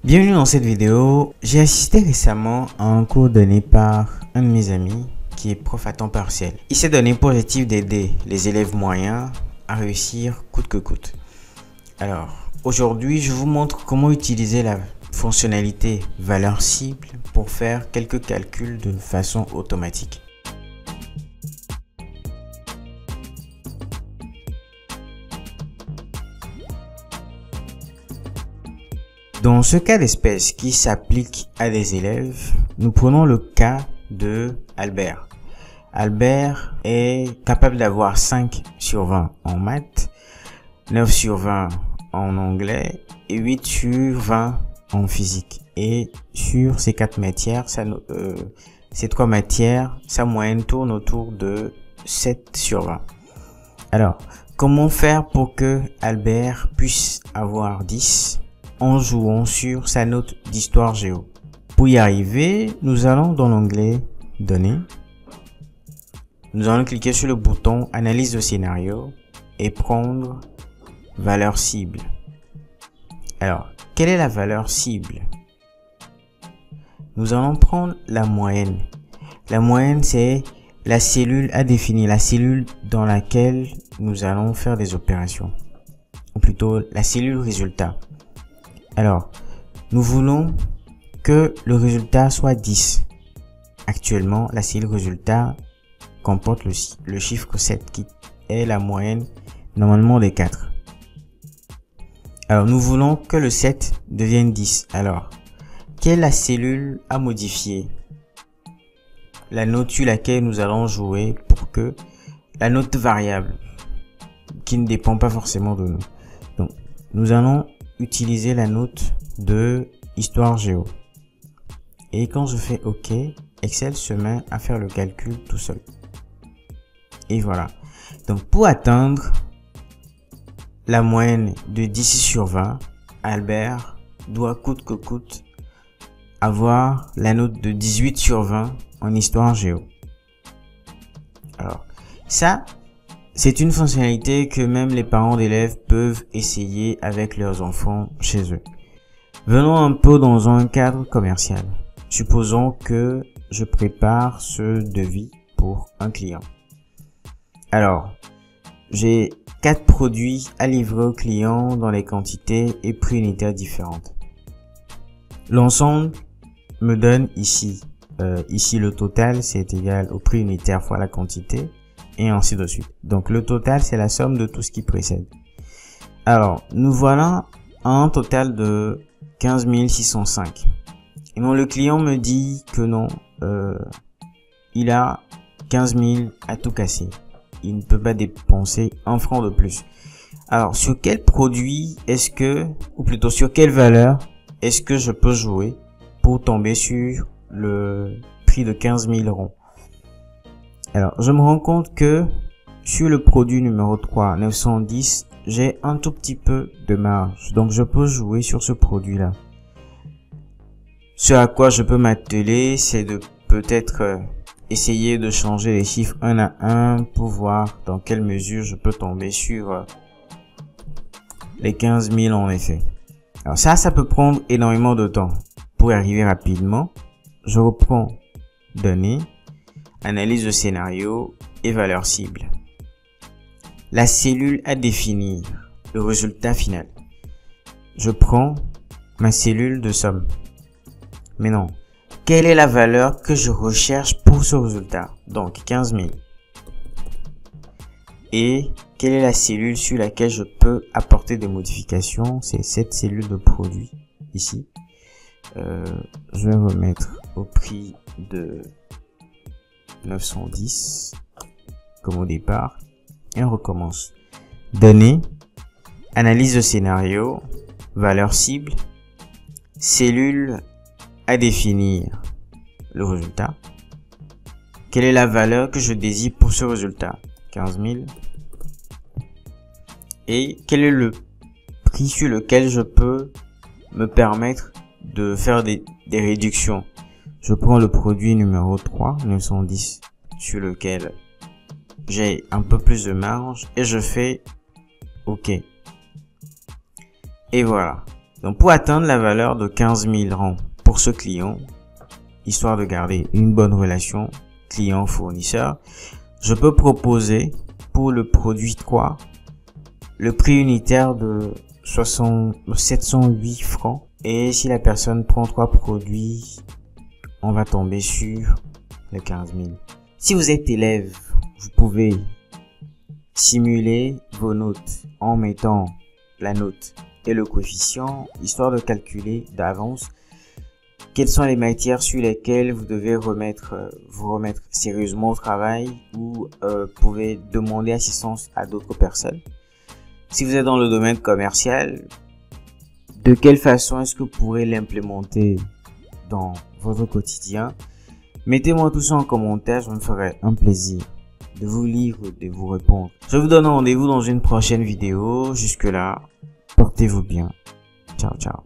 Bienvenue dans cette vidéo. J'ai assisté récemment à un cours donné par un de mes amis qui est prof à temps partiel. Il s'est donné pour objectif d'aider les élèves moyens à réussir coûte que coûte. Alors, aujourd'hui, je vous montre comment utiliser la fonctionnalité valeur cible pour faire quelques calculs de façon automatique. Dans ce cas d'espèce qui s'applique à des élèves, nous prenons le cas de Albert. Albert est capable d'avoir 5 sur 20 en maths, 9 sur 20 en anglais et 8 sur 20 en physique. Et sur ces 4 matières, ces 3 matières, sa moyenne tourne autour de 7 sur 20. Alors, comment faire pour que Albert puisse avoir 10 en jouant sur sa note d'histoire géo? Pour y arriver, nous allons dans l'onglet Données. Nous allons cliquer sur le bouton Analyse de scénario et prendre Valeur cible. Alors, quelle est la valeur cible? Nous allons prendre la moyenne. La moyenne, c'est la cellule à définir, la cellule dans laquelle nous allons faire des opérations. Ou plutôt, la cellule résultat. Alors, nous voulons que le résultat soit 10. Actuellement, la cellule résultat comporte le chiffre 7 qui est la moyenne normalement des 4. Alors, nous voulons que le 7 devienne 10. Alors, quelle est la cellule à modifier? La note sur laquelle nous allons jouer pour que la note variable qui ne dépend pas forcément de nous. Donc, nous allons utiliser la note de histoire géo. Et quand je fais OK, Excel se met à faire le calcul tout seul. Et voilà. Donc pour atteindre la moyenne de 10 sur 20, Albert doit coûte que coûte avoir la note de 18 sur 20 en histoire géo. Alors ça, c'est une fonctionnalité que même les parents d'élèves peuvent essayer avec leurs enfants chez eux. Venons un peu dans un cadre commercial. Supposons que je prépare ce devis pour un client. Alors, j'ai 4 produits à livrer au client dans les quantités et prix unitaires différentes. L'ensemble me donne ici le total, c'est égal au prix unitaire fois la quantité. Et ainsi de suite. Donc le total, c'est la somme de tout ce qui précède. Alors, nous voilà à un total de 15 605. Et donc le client me dit que non, il a 15 000 à tout casser. Il ne peut pas dépenser un franc de plus. Alors, sur quel produit est-ce que, ou plutôt sur quelle valeur est-ce que je peux jouer pour tomber sur le prix de 15 000 ronds? Alors, je me rends compte que sur le produit numéro 3, 910, j'ai un tout petit peu de marge. Donc, je peux jouer sur ce produit-là. Ce à quoi je peux m'atteler, c'est de peut-être essayer de changer les chiffres un à un pour voir dans quelle mesure je peux tomber sur les 15 000 en effet. Alors ça peut prendre énormément de temps. Pour y arriver rapidement, je reprends Données, Analyse de scénario et valeur cible. La cellule à définir, le résultat final. Je prends ma cellule de somme. Mais non, quelle est la valeur que je recherche pour ce résultat? Donc 15 000. Et quelle est la cellule sur laquelle je peux apporter des modifications? C'est cette cellule de produit ici. Je vais remettre au prix de 910 comme au départ et on recommence. Données, analyse de scénario, valeur cible, cellule à définir le résultat. Quelle est la valeur que je désire pour ce résultat? 15 000. Et quel est le prix sur lequel je peux me permettre de faire des réductions? Je prends le produit numéro 3, 910, sur lequel j'ai un peu plus de marge et je fais OK. Et voilà. Donc pour atteindre la valeur de 15 000 rangs pour ce client, histoire de garder une bonne relation client-fournisseur, je peux proposer pour le produit 3 le prix unitaire de 708 francs. Et si la personne prend 3 produits, on va tomber sur les 15 000. Si vous êtes élève, vous pouvez simuler vos notes en mettant la note et le coefficient, histoire de calculer d'avance quelles sont les matières sur lesquelles vous devez vous remettre sérieusement au travail, ou pouvez demander assistance à d'autres personnes. Si vous êtes dans le domaine commercial, de quelle façon est-ce que vous pourrez l'implémenter dans votre quotidien? Mettez-moi tout ça en commentaire, je me ferai un plaisir de vous lire et de vous répondre. Je vous donne rendez-vous dans une prochaine vidéo. Jusque là, portez-vous bien. Ciao, ciao.